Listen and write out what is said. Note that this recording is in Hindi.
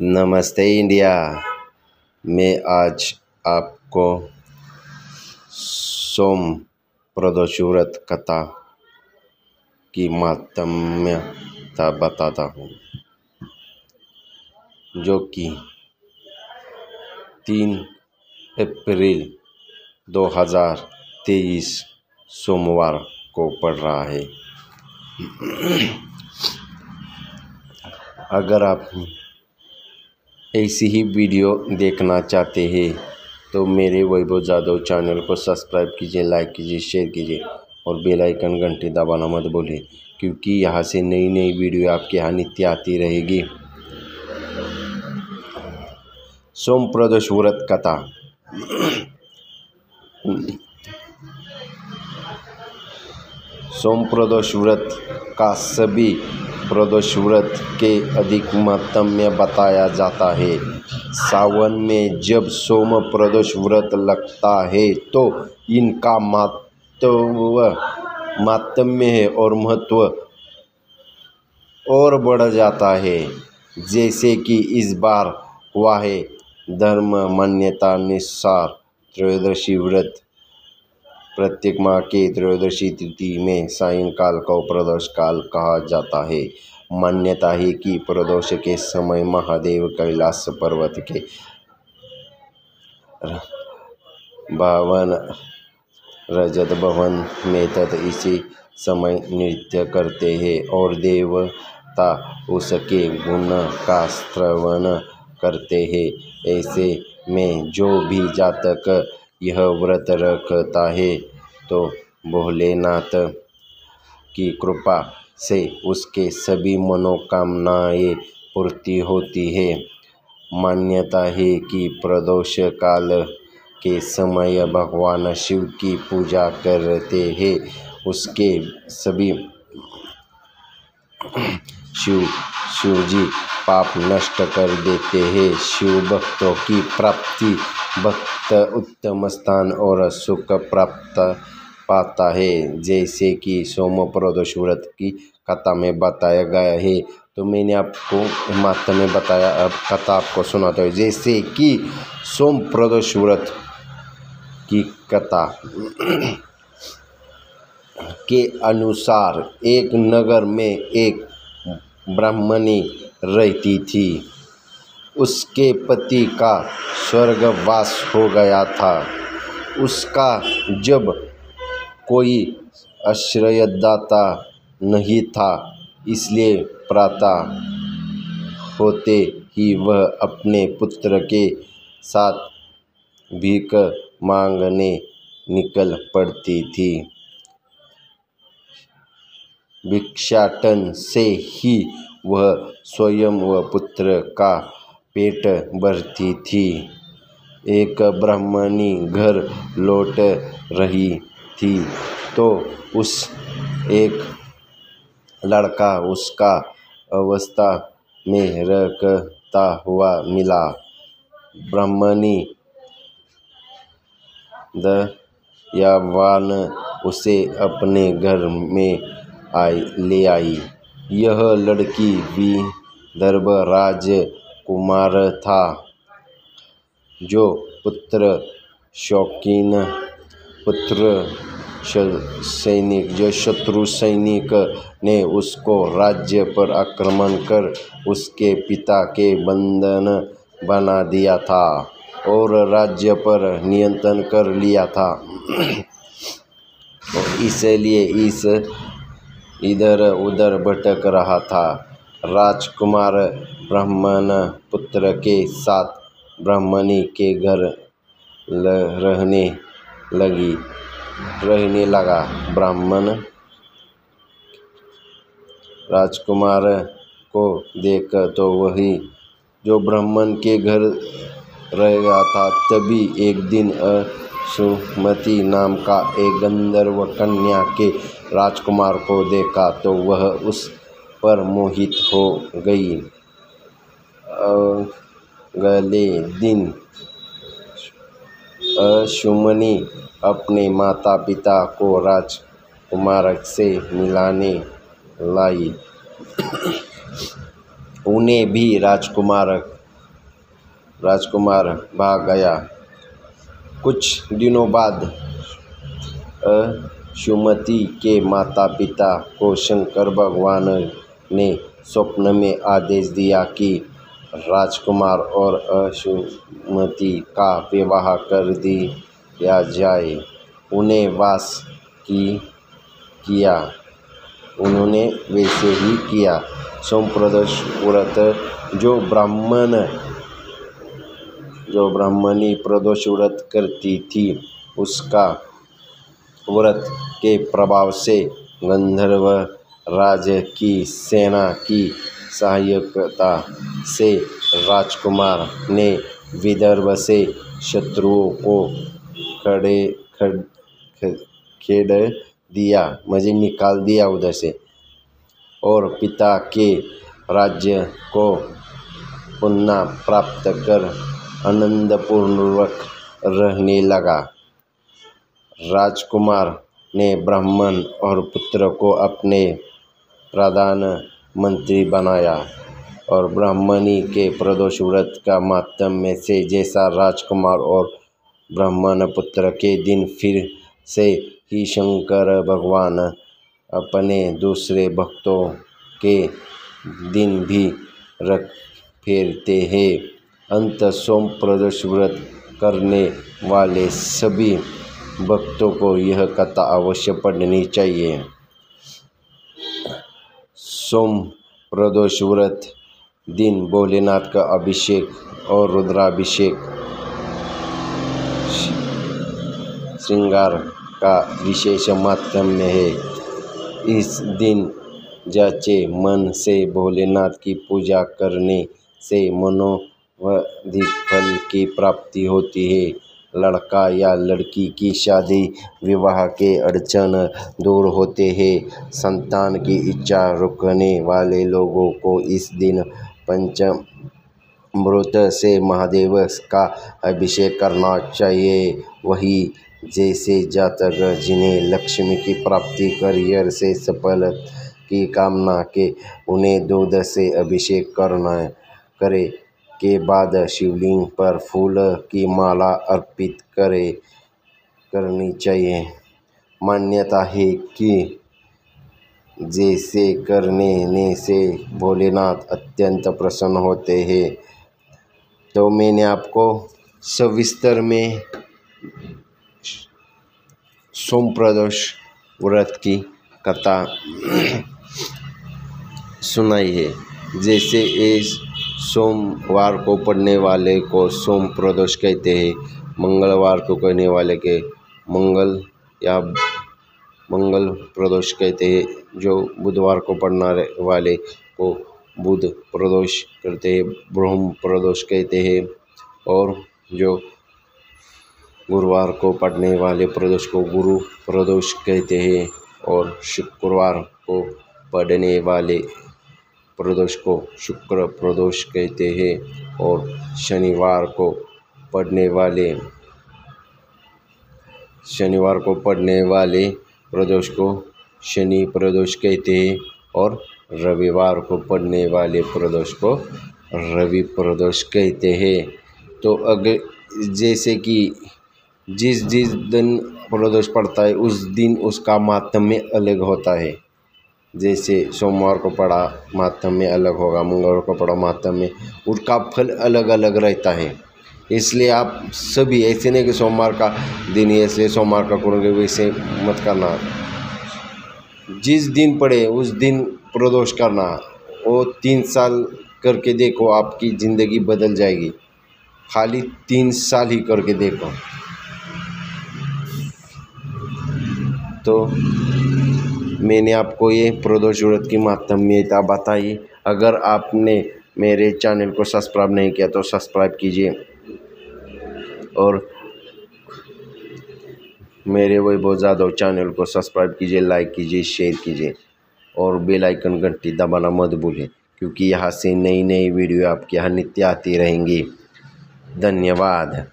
नमस्ते इंडिया। मैं आज आपको सोम प्रदोष व्रत कथा की माहात्म्यता बताता हूँ, जो कि 3 अप्रैल 2023 सोमवार को पड़ रहा है। अगर आप ऐसी ही वीडियो देखना चाहते हैं तो मेरे वैभव जादव चैनल को सब्सक्राइब कीजिए, लाइक कीजिए, शेयर कीजिए और बेल आइकन घंटी दबाना मत भूलिए, क्योंकि यहाँ से नई नई वीडियो आपके यहाँ नित्य आती रहेगी। सोम प्रदोष व्रत कथा। सोम प्रदोष व्रत का सभी प्रदोष व्रत के अधिक महत्म्य बताया जाता है। सावन में जब सोम प्रदोष व्रत लगता है तो इनका माहात्म्य है और महत्व और बढ़ जाता है। जैसे कि इस बार हुआ है, धर्म मान्यता अनुसार त्रयोदशी व्रत प्रत्येक माह के त्रयोदशी तिथि में सायंकाल को प्रदोष काल कहा जाता है। मान्यता है कि प्रदोष के समय महादेव कैलाश पर्वत के भवन रजत भवन में तथा इसी समय नृत्य करते हैं और देवता उसके गुण का श्रवण करते हैं। ऐसे में जो भी जातक यह व्रत रखता है तो भोलेनाथ की कृपा से उसके सभी मनोकामनाएं पूर्ति होती है। मान्यता है कि प्रदोष काल के समय भगवान शिव की पूजा करते हैं, उसके सभी शिव जी पाप नष्ट कर देते हैं। शिव भक्तों की प्राप्ति, भक्त उत्तम स्थान और सुख प्राप्त पाता है, जैसे कि सोम प्रदोष व्रत की कथा में बताया गया है। तो मैंने आपको मात्र में बताया, अब कथा आपको सुनाता हूँ। जैसे कि सोम प्रदोष व्रत की कथा के अनुसार एक नगर में एक ब्राह्मणी रहती थी। उसके पति का स्वर्गवास हो गया था। उसका जब कोई आश्रयदाता नहीं था, इसलिए प्रातः होते ही वह अपने पुत्र के साथ भीख मांगने निकल पड़ती थी। भिक्षाटन से ही वह स्वयं व पुत्र का पेट भरती थी। एक ब्राह्मणी घर लौट रही थी तो उस एक लड़का उसका अवस्था में रखता हुआ मिला। ब्राह्मणी दयावान उसे अपने घर में ले आई। यह लड़की विदर्भ राजकुमार था, जो शत्रु सैनिक ने उसको राज्य पर आक्रमण कर उसके पिता के बंधन बना दिया था और राज्य पर नियंत्रण कर लिया था। इसलिए इधर उधर भटक रहा था। राजकुमार ब्राह्मण पुत्र के साथ ब्राह्मणी के घर रहने लगा। ब्राह्मण राजकुमार को देख तो वही जो ब्राह्मण के घर रह था। तभी एक दिन सुमति नाम का एक गंधर्व कन्या के राजकुमार को देखा तो वह उस पर मोहित हो गई। अगले दिन सुमति अपने माता पिता को राजकुमार से मिलाने लाई। उन्हें भी राजकुमार राजकुमार भाग गया। कुछ दिनों बाद सुमति के माता पिता को शंकर भगवान ने स्वप्न में आदेश दिया कि राजकुमार और सुमति का विवाह कर दिया जाए। उन्होंने वैसे ही किया। सोमप्रदोष व्रत जो ब्राह्मणी प्रदोष व्रत करती थी, उसका व्रत के प्रभाव से गंधर्व राज की सेना की सहायता से राजकुमार ने विदर्भ से शत्रुओं को खेद दिया, मुझे निकाल दिया उधर से, और पिता के राज्य को पुनः प्राप्त कर आनंदपूर्वक रहने लगा। राजकुमार ने ब्राह्मण और पुत्र को अपने प्रधानमंत्री बनाया और ब्राह्मणी के प्रदोष व्रत का माहात्म्य से जैसा राजकुमार और ब्राह्मण पुत्र के दिन फिर से ही शंकर भगवान अपने दूसरे भक्तों के दिन भी रख फेरते हैं। अंत सोम प्रदोष व्रत करने वाले सभी भक्तों को यह कथा अवश्य पढ़नी चाहिए। सोम प्रदोष व्रत दिन भोलेनाथ का अभिषेक और रुद्राभिषेक श्रृंगार का विशेष माहात्म्य है। इस दिन सच्चे मन से भोलेनाथ की पूजा करने से मनोवांछित फल की प्राप्ति होती है। लड़का या लड़की की शादी विवाह के अड़चन दूर होते हैं। संतान की इच्छा रखने वाले लोगों को इस दिन पंचामृत से महादेव का अभिषेक करना चाहिए। वही जैसे जातक जिन्हें लक्ष्मी की प्राप्ति, करियर से सफल की कामना के, उन्हें दूध से अभिषेक करे के बाद शिवलिंग पर फूल की माला अर्पित करनी चाहिए। मान्यता है कि जैसे करने से भोलेनाथ अत्यंत प्रसन्न होते हैं। तो मैंने आपको सविस्तर में सोम प्रदोष व्रत की कथा सुनाई है। जैसे इस सोमवार को पढ़ने वाले को सोम प्रदोष कहते हैं, मंगलवार को करने वाले के मंगल प्रदोष कहते हैं, जो बुधवार को पढ़ने वाले को बुध प्रदोष करते हैं, ब्रह्म प्रदोष कहते हैं, और जो गुरुवार को पढ़ने वाले प्रदोष को गुरु प्रदोष कहते हैं, और शुक्रवार को पढ़ने वाले प्रदोष को शुक्र प्रदोष कहते हैं, और शनिवार को पढ़ने वाले प्रदोष को शनि प्रदोष कहते हैं, और रविवार को पढ़ने वाले प्रदोष को रवि प्रदोष कहते हैं। तो अगर जैसे कि जिस दिन प्रदोष पड़ता है उस दिन उसका माहात्म्य अलग होता है। जैसे सोमवार को पढ़ा माहात्म्य अलग होगा, मंगलवार को पढ़ा माहात्म्य, उसका फल अलग अलग रहता है। इसलिए आप सभी ऐसे नहीं कि सोमवार का दिन है इसलिए सोमवार का करोगे, वैसे मत करना। जिस दिन पड़े उस दिन प्रदोष करना। वो 3 साल करके देखो, आपकी ज़िंदगी बदल जाएगी। खाली 3 साल ही करके देखो। तो मैंने आपको ये प्रदोष व्रत की माहात्म्यता बताई। अगर आपने मेरे चैनल को सब्सक्राइब नहीं किया तो सब्सक्राइब कीजिए, और मेरे वैभव जादव चैनल को सब्सक्राइब कीजिए, लाइक कीजिए, शेयर कीजिए, और बेल आइकन घंटी दबाना मत भूलिए, क्योंकि यहाँ से नई नई वीडियो आपके यहाँ नित्य आती रहेंगी। धन्यवाद।